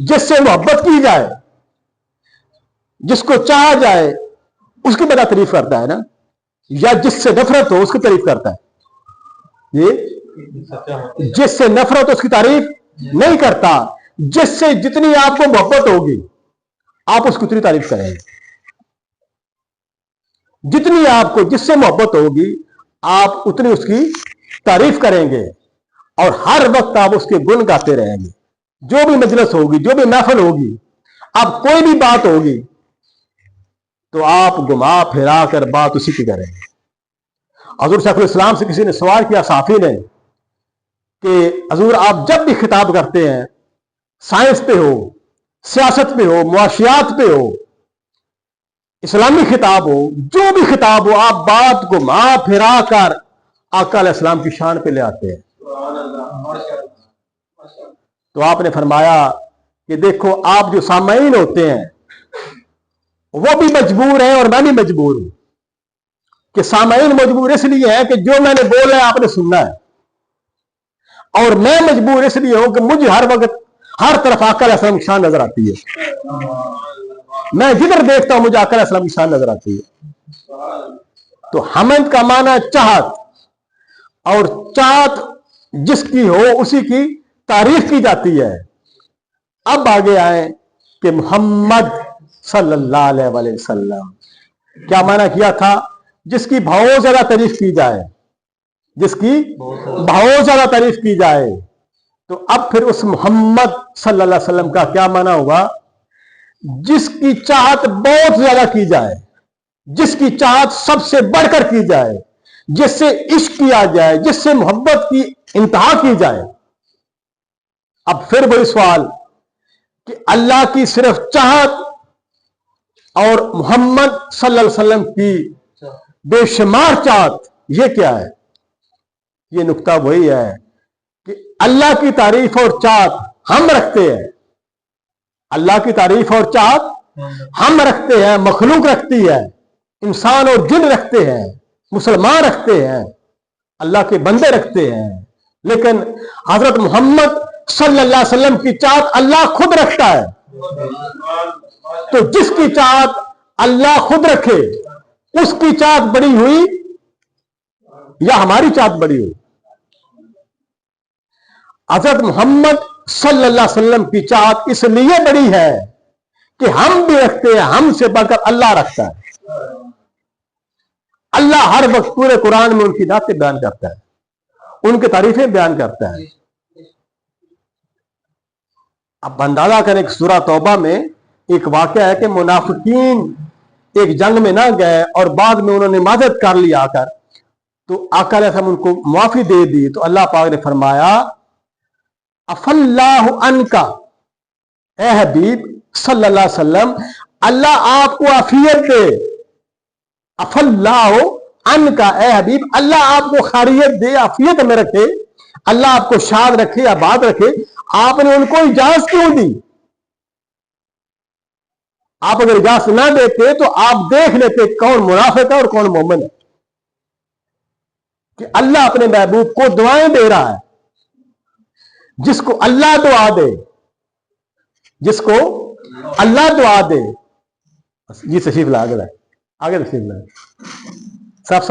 जिससे मोहब्बत की जाए, जिसको चाहा जाए उसकी बड़ा तारीफ करता है ना, या जिससे नफरत हो उसकी तारीफ करता है? ये जिससे नफरत हो उसकी तारीफ नहीं करता। जिससे जितनी आपको मोहब्बत होगी आप उसकी उतनी तारीफ करेंगे। जितनी आपको जिससे मोहब्बत होगी आप उतनी उसकी तारीफ करेंगे और हर वक्त आप उसके गुण गाते रहेंगे। जो भी मजलिस होगी, जो भी महफिल होगी, अब कोई भी बात होगी तो आप घुमा फिरा कर बात उसी की करेंगे। हजूर शेखुल इस्लाम से किसी ने सवाल किया, साफी ने, कि हजूर आप जब भी खिताब करते हैं, साइंस पे हो, सियासत पे हो, मुआशियात पे हो, इस्लामी खिताब हो, जो भी खिताब हो, आप बात को घुमा फिरा कर आका अलैहिस्सलाम की शान पे ले आते हैं। तो आपने फरमाया कि देखो, आप जो सामाईन होते हैं वो भी मजबूर है और मैं भी मजबूर हूं। कि सामाईन मजबूर इसलिए है कि जो मैंने बोला है आपने सुनना है, और मैं मजबूर इसलिए हूं कि मुझे हर वक्त हर तरफ आका अलैहिस्सलाम की शान नजर आती है। मैं जिधर देखता हूं मुझे आका अलैहिस्सलाम की शान नजर आती है। तो हमद का माना चाहत, और चाहत जिसकी हो उसी की तारीफ की जाती है। अब आगे आए कि मोहम्मद सल्लल्लाहु अलैहि वसल्लम क्या माना किया था? जिसकी बहुत ज्यादा तारीफ की जाए, जिसकी बहुत ज्यादा तारीफ की जाए। तो अब फिर उस मोहम्मद सल्लल्लाहु अलैहि वसल्लम का क्या माना होगा? जिसकी चाहत बहुत ज्यादा की जाए, जिसकी चाहत सबसे बढ़कर की जाए, जिससे इश्क किया जाए, जिससे मोहब्बत की इंतहा की जाए। अब फिर वही सवाल कि अल्लाह की सिर्फ चाहत और मोहम्मद सल्लल्लाहु अलैहि वसल्लम की बेशुमार चाहत, ये क्या है? ये नुक्ता वही है कि अल्लाह की तारीफ और चाहत हम रखते हैं, अल्लाह की तारीफ और चाहत हम रखते हैं, मखलूक रखती है, इंसान और जिन रखते हैं, मुसलमान रखते हैं, अल्लाह के बंदे रखते हैं। लेकिन हजरत मोहम्मद सल्लल्लाहु अलैहि वसल्लम की चाहत अल्लाह खुद रखता है। तो जिसकी चाहत अल्लाह खुद रखे उसकी चाहत बड़ी हुई या हमारी चाहत बड़ी हुई? हजरत मोहम्मद सल्लल्लाहु अलैहि वसल्लम की चाहत इसलिए बड़ी है कि हम भी रखते हैं, हमसे बढ़कर अल्लाह रखता है। अल्लाह हर वक्त पूरे कुरान में उनकी बातें बयान करता है, उनकी तारीफें बयान करता है। अब अंदाजा करें कि सूरह तौबा में एक वाकया है कि मुनाफिकीन एक जंग में ना गए और बाद में उन्होंने मदद कर ली आकर, तो आका अलैहिस्सलाम उनको माफी दे दी। तो अल्लाह पाक ने फरमाया, अफल्लाहु अनका, ए हबीब सल्लल्लाहु अलैहि वसल्लम, अल्लाह आपको आफियत दे। अफल्लाहु अनका, ए हबीब, अल्लाह आपको खैरियत दे, आफियत में रखे, अल्लाह आपको शाद रखे, आबाद रखे। आपने उनको इजाजत क्यों दी? आप अगर इजाजत ना देते तो आप देख लेते कौन मुनाफिक है और कौन मोमिन है। कि अल्लाह अपने महबूब को दुआएं दे रहा है। जिसको अल्लाह दुआ दे, जिसको अल्लाह दुआ दे, जी तशरीफ ला, आगे तशरीफ लाए साहब।